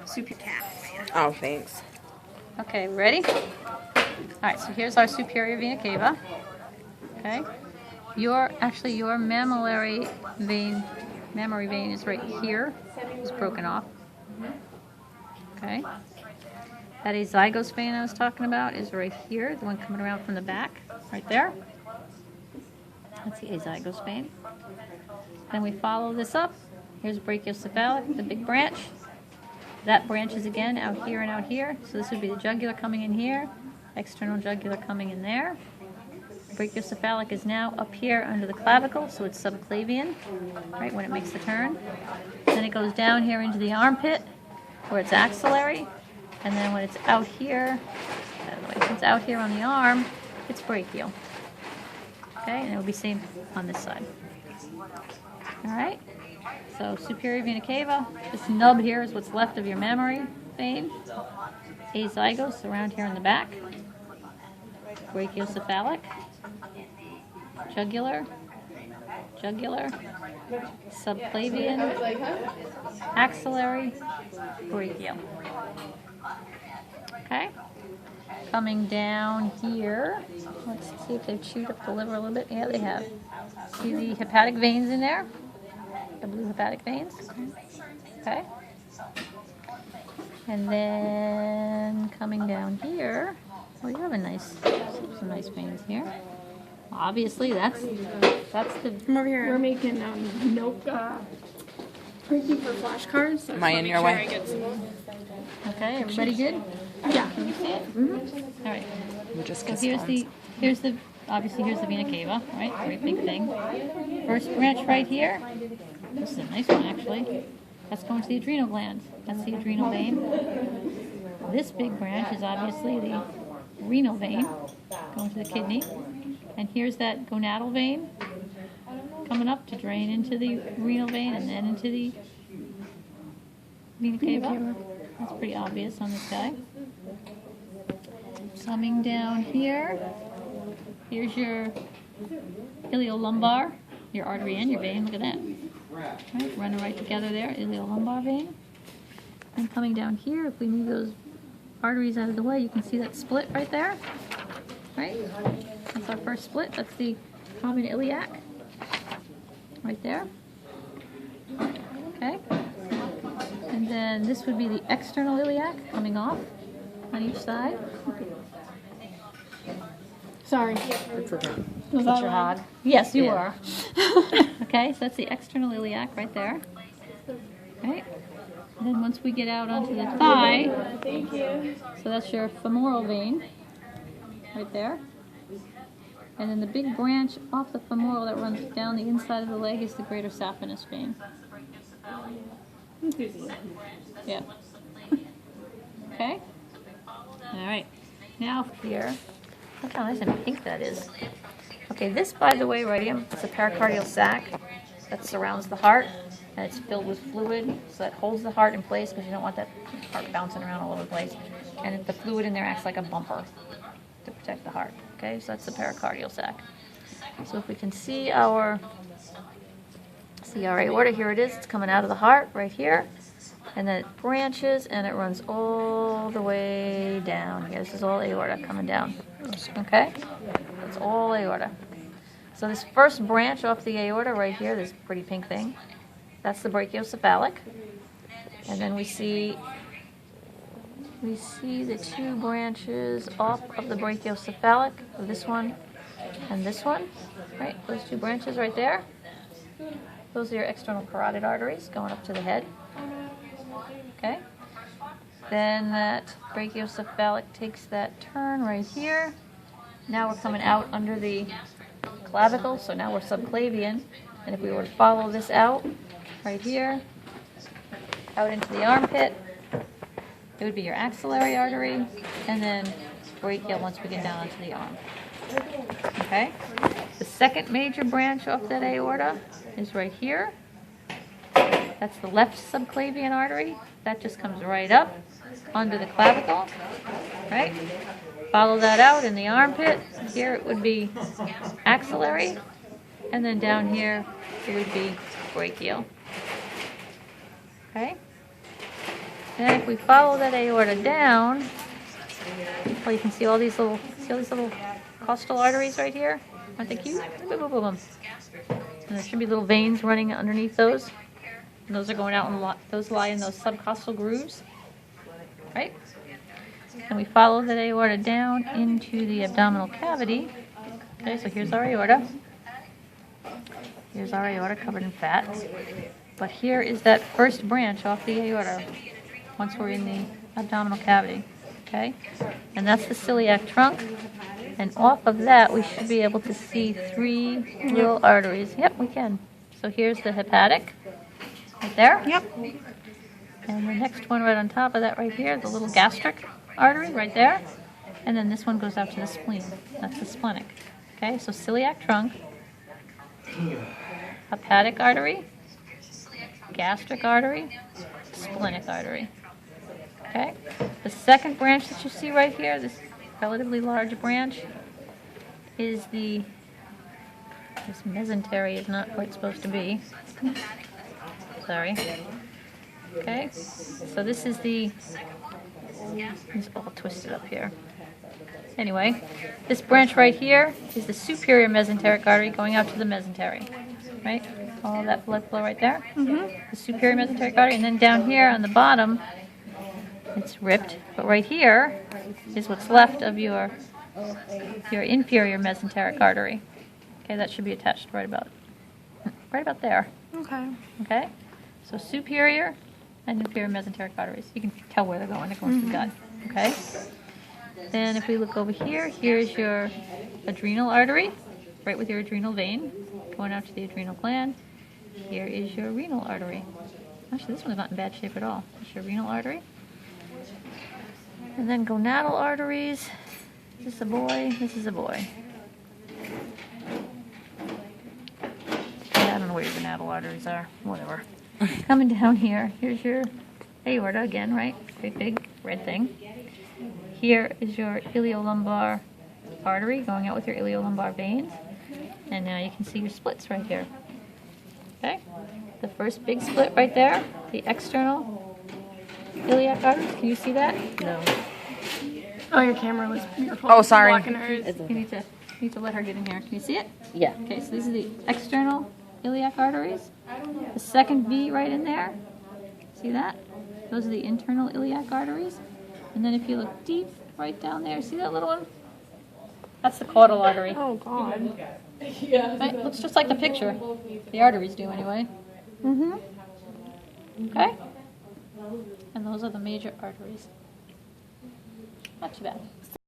Soup cat. Oh, thanks. Okay, ready? All right, so here's our superior vena cava. Okay, your mammary vein is right here. It's broken off. Okay, that azygos vein I was talking about is right here, the one coming around from the back, right there. That's the azygos vein. Then we follow this up. Here's brachiocephalic, the big branch. That branches again out here and out here. So this would be the jugular coming in here, external jugular coming in there. Brachiocephalic is now up here under the clavicle, so it's subclavian, right, when it makes the turn. Then it goes down here into the armpit, where it's axillary. And then when it's out here, when it's out here on the arm, it's brachial. Okay, and it will be same on this side. All right. So superior vena cava, this nub here is what's left of your mammary vein. Azygos around here in the back. Brachiocephalic. Jugular. Subclavian. Axillary. Brachial. Okay. Coming down here, let's see if they've chewed up the liver a little bit. Yeah, they have. See the hepatic veins in there? The blue hepatic veins. Okay. And then coming down here, well, you have some nice veins here. Obviously, that's the. Come over here. We're making milk turkey for flashcards. So Am I in your way? Okay, everybody good? Yeah. Can you see it? Mm-hmm. All right. We just So here's the vena cava, right? Very big thing. First branch right here. This is a nice one, actually. That's going to the adrenal glands. That's the adrenal vein. This big branch is obviously the renal vein going to the kidney. And here's that gonadal vein coming up to drain into the renal vein and then into the vena cava. That's pretty obvious on this guy. Coming down here, here's your iliolumbar, your artery and your vein. Look at that. Right, running right together there, iliolumbar vein. And coming down here, if we move those arteries out of the way, you can see that split right there. Right? That's our first split. That's the common iliac. Right there. Okay. And then this would be the external iliac coming off on each side. Sorry. Was that your hog? Yes, you are. Okay, so that's the external iliac right there. Right. And then once we get out onto the thigh, Thank you. so that's your femoral vein right there. And then the big branch off the femoral that runs down the inside of the leg is the greater saphenous vein. Yeah. Okay. All right. Now here, look how nice and pink that is. Okay, this, by the way, right here, it's a pericardial sac that surrounds the heart, and it's filled with fluid, so that holds the heart in place because you don't want that heart bouncing around all over the place. And the fluid in there acts like a bumper to protect the heart. Okay, so that's the pericardial sac. So if we can see our aorta, here it is. It's coming out of the heart right here. And then it branches and it runs all the way down here. This is all aorta coming down. Okay? It's all aorta. So this first branch off the aorta right here, this pretty pink thing, that's the brachiocephalic. And then we see the two branches off of the brachiocephalic, this one and this one. Right? Those two branches right there. Those are your external carotid arteries going up to the head. Okay? Then that brachiocephalic takes that turn right here. Now we're coming out under the clavicle, so now we're subclavian. And if we were to follow this out, right here, out into the armpit, it would be your axillary artery, and then brachial once we get down onto the arm. Okay? The second major branch off that aorta is right here. That's the left subclavian artery. That just comes right up under the clavicle. Right? Follow that out in the armpit. Here it would be axillary. And then down here it would be brachial. Okay? Then if we follow that aorta down, well, you can see all these little costal arteries right here. Aren't they cute? Boom, boom, boom, boom. And there should be little veins running underneath those. And those are going out and those lie in those subcostal grooves, right? And we follow that aorta down into the abdominal cavity. Okay, so here's our aorta. Here's our aorta covered in fat. But here is that first branch off the aorta once we're in the abdominal cavity. Okay? And that's the celiac trunk. And off of that, we should be able to see 3 little arteries. Yep, we can. So here's the hepatic, right there. Yep. And the next one right on top of that right here, the little gastric artery right there. And then this one goes out to the spleen. That's the splenic. Okay, so celiac trunk, hepatic artery, gastric artery, splenic artery. Okay? The second branch that you see right here, this relatively large branch, is this mesentery is not quite supposed to be. Sorry. Okay? So this is it's all twisted up here. Anyway, this branch right here is the superior mesenteric artery going out to the mesentery. Right? All that blood flow right there. The superior mesenteric artery. And then down here on the bottom, it's ripped. But right here is what's left of your inferior mesenteric artery. Okay, that should be attached right about there. Okay. Okay? So superior and inferior mesenteric arteries. You can tell where they're going. They're going to the gut. Okay? Then if we look over here, here's your adrenal artery, right with your adrenal vein, going out to the adrenal gland. Here is your renal artery. Actually, this one's not in bad shape at all. It's your renal artery. And then gonadal arteries. Is this a boy? This is a boy. Yeah, I don't know where your gonadal arteries are. Whatever. Coming down here, here's your aorta again, right? Big red thing. Here is your iliolumbar artery going out with your iliolumbar veins. And now you can see your splits right here. Okay? The first big split right there, the external iliac arteries. Can you see that? No. Oh, your camera was. Oh, sorry. Blocking hers. You need to let her get in here. Can you see it? Yeah. Okay, so these are the external iliac arteries. The second V right in there. See that? Those are the internal iliac arteries. And then if you look deep right down there, see that little one? That's the caudal artery. Oh God. Right? Looks just like the picture. The arteries do anyway. Okay? And those are the major arteries. Not too bad.